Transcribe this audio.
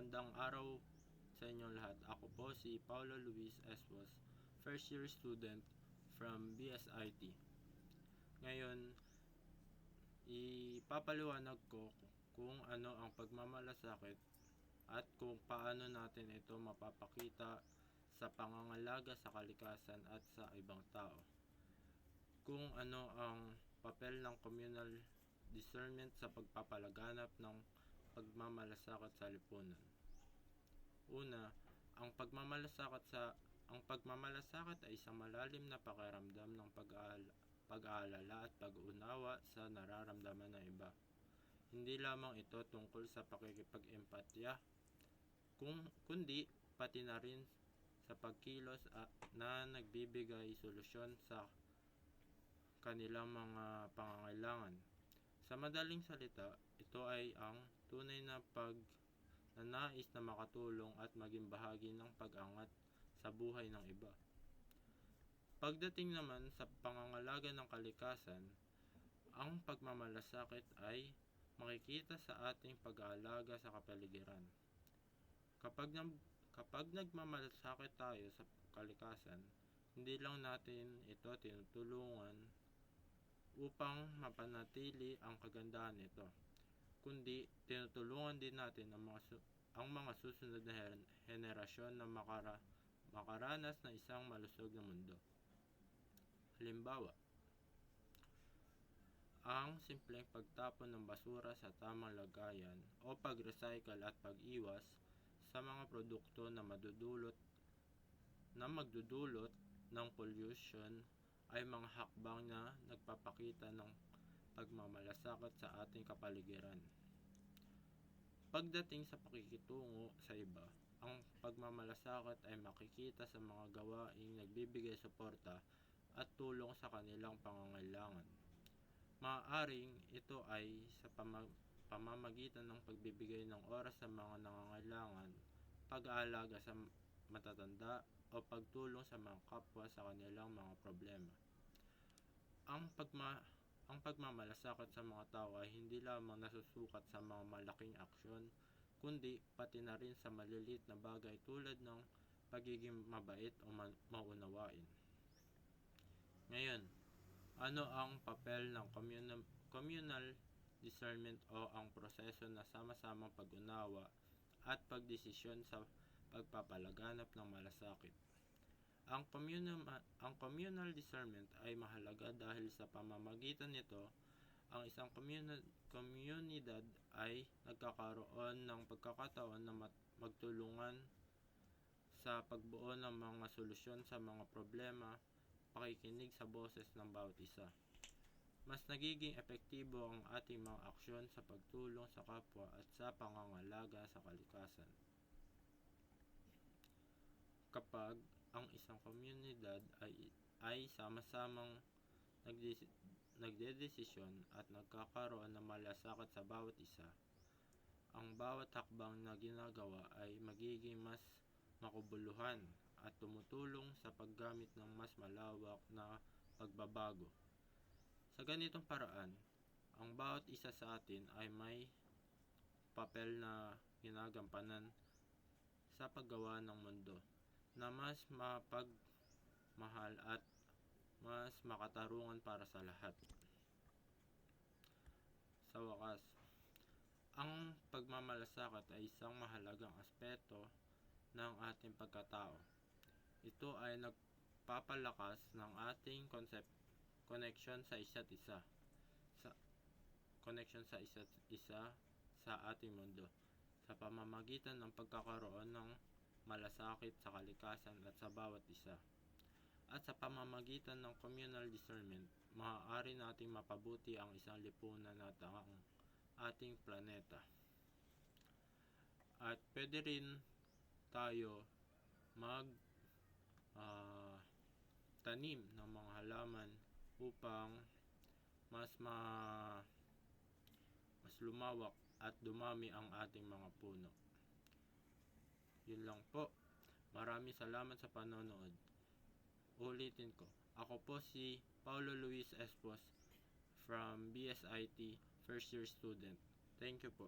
Magandang araw sa inyong lahat. Ako po si Paulo Luis Espos, first year student from BSIT. Ngayon, ipapaliwanag ko kung ano ang pagmamalasakit at kung paano natin ito mapapakita sa pangangalaga sa kalikasan at sa ibang tao. Kung ano ang papel ng communal discernment sa pagpapalaganap ng pagmamalasakit sa lipunan. Una, ang pagmamalasakit ay isang malalim na pakiramdam ng pag-aalala at pag-unawa sa nararamdaman ng iba. Hindi lamang ito tungkol sa pakikipag-empatya, kundi pati na rin sa pagkilos na nagbibigay solusyon sa kanilang mga pangangailangan. Sa madaling salita, ito ay ang tunay na pagnanais na makatulong at maging bahagi ng pag-angat sa buhay ng iba. Pagdating naman sa pangangalaga ng kalikasan, ang pagmamalasakit ay makikita sa ating pag-aalaga sa kapaligiran. Kapag nagmamalasakit tayo sa kalikasan, hindi lang natin ito tinutulungan upang mapanatili ang kagandahan nito, kundi tinutulungan din natin ang mga susunod na henerasyon na makaranas ng isang malusog na mundo. Halimbawa, ang simpleng pagtapon ng basura sa tamang lagayan o pag-recycle at pag-iwas sa mga produkto na magdudulot ng pollution ay mga hakbang na nagpapakita ng pagmamalasakit sa ating kapaligiran. Pagdating sa pakikitungo sa iba, ang pagmamalasakit ay makikita sa mga gawaing nagbibigay suporta at tulong sa kanilang pangangailangan. Maaaring ito ay sa pamamagitan ng pagbibigay ng oras sa mga nangangailangan, pag-aalaga sa matatanda, o pagtulong sa mga kapwa sa kanilang mga problema. Ang pagmamalasakit sa mga tao ay hindi lamang nasusukat sa mga malaking aksyon, kundi pati na rin sa maliliit na bagay tulad ng pagiging mabait o maunawain. Ngayon, ano ang papel ng communal discernment o ang proseso na sama-samang pag-unawa at pagdesisyon sa pagpapalaganap ng malasakit? Ang communal discernment ay mahalaga dahil sa pamamagitan nito, ang isang komunidad ay nagkakaroon ng pagkakataon na magtulungan sa pagbuo ng mga solusyon sa mga problema, pakikinig sa boses ng bawat isa. Mas nagiging epektibo ang ating mga aksyon sa pagtulong sa kapwa at sa pangangalaga sa kalikasan. Kapag ang isang komunidad ay sama-samang nagdedesisyon at nagkakaroon ng malasakit sa bawat isa, ang bawat hakbang na ginagawa ay magiging mas makabuluhan at tumutulong sa paggamit ng mas malawak na pagbabago. Sa ganitong paraan, ang bawat isa sa atin ay may papel na ginagampanan sa paggawa ng mundo na mas mapagmahal at mas makatarungan para sa lahat. Sa wakas, ang pagmamalasakit ay isang mahalagang aspeto ng ating pagkatao. Ito ay nagpapalakas ng ating connection sa isa't isa sa ating mundo sa pamamagitan ng pagkakaroon ng malasakit sa kalikasan at sa bawat isa. At sa pamamagitan ng communal discernment, maaari nating mapabuti ang isang lipunan at ang ating planeta. At pwede rin tayo tanim ng mga halaman upang mas lumawak at dumami ang ating mga puno. Yun lang po. Maraming salamat sa panonood. Ulitin ko. Ako po si Paulo Luis Espos from BSIT, first year student. Thank you po.